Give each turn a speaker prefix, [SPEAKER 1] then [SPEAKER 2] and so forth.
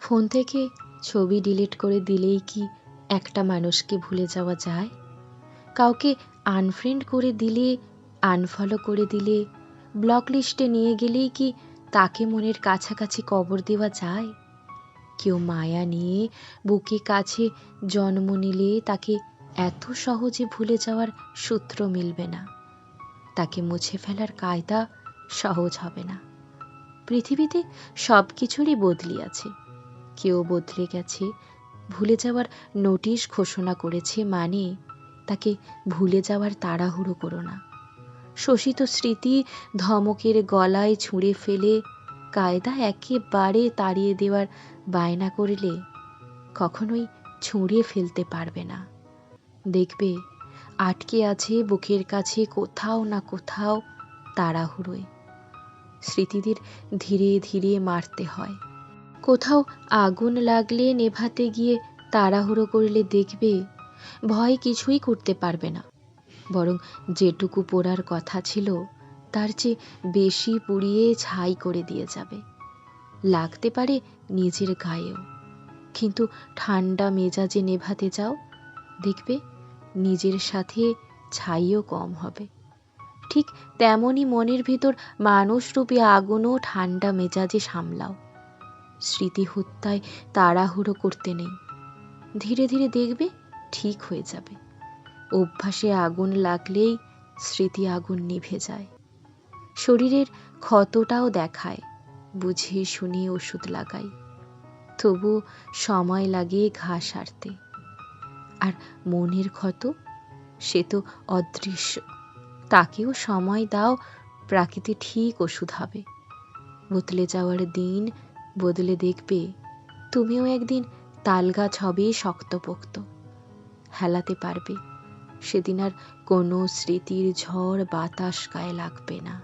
[SPEAKER 1] Phone থেকে ছবি delete করে দিলেই কি একটা মানুষকে ভুলে যাওয়া যায়? কাউকে আনফ্রেন্ড করে দিলে, আনফলো করে দিলে, ব্লক লিস্টে নিয়ে গেলেই কি তাকে মনের কাছাকাছি কবর দেওয়া যায়? কেউ মায়া নিয়ে বুকে কাছে জন্ম নিলে তাকে এত সহজে ভুলে যাওয়ার সূত্র মিলবে না। তাকে মুছে ফেলার কায়দা সহজ হবে না। পৃথিবীতে সব কিছুরই বদলি আছে। কেউ বদলে গেছে, ভুলে যাওয়ার নোটিশ ঘোষণা করেছে, মানে তাকে ভুলে যাওয়ার তাড়াহুড়ো করো না। শোষিত স্মৃতি ধমকের গলায় ছুঁড়ে ফেলে কায়দা একেবারে তাড়িয়ে দেওয়ার বায়না করলে কখনোই ছুঁড়ে ফেলতে পারবে না। দেখবে আটকে আছে বুকের কাছে কোথাও না কোথাও তাড়াহুড়োয়। স্মৃতিদের ধীরে ধীরে মারতে হয়। কোথাও আগুন লাগলে নেভাতে গিয়ে তাড়াহুড়ো করলে দেখবে ভয় কিছুই করতে পারবে না, বরং যেটুকু পোড়ার কথা ছিল তার চেয়ে বেশি পুড়িয়ে ছাই করে দিয়ে যাবে। লাগতে পারে নিজের গায়েও, কিন্তু ঠান্ডা মেজাজে নেভাতে যাও, দেখবে নিজের সাথে ছাইও কম হবে। ঠিক তেমনই মনের ভিতর মানুষরূপী আগুনও ঠান্ডা মেজাজে সামলাও। স্মৃতি হত্যায় তাড়াহুড়ো করতে নেই। ধীরে ধীরে দেখবে ঠিক হয়ে যাবে। অভ্যাসে আগুন লাগলেই স্মৃতি আগুন নিভে যায়। শরীরের ক্ষতটাও দেখায়, বুঝে শুনে ওষুধ লাগাই, তবু সময় লাগে ঘা সারতে। আর মনের ক্ষত, সে তো অদৃশ্য, তাকেও সময় দাও, প্রাকৃতি ঠিক ওষুধ হবে। বদলে যাওয়ার দিন বদলে দেখবে তুমিও একদিন তালগাছ হবে শক্তপোক্ত, হেলাতে পারবে। সেদিন আর কোনো স্মৃতির ঝড় বাতাস গায়ে লাগবে না।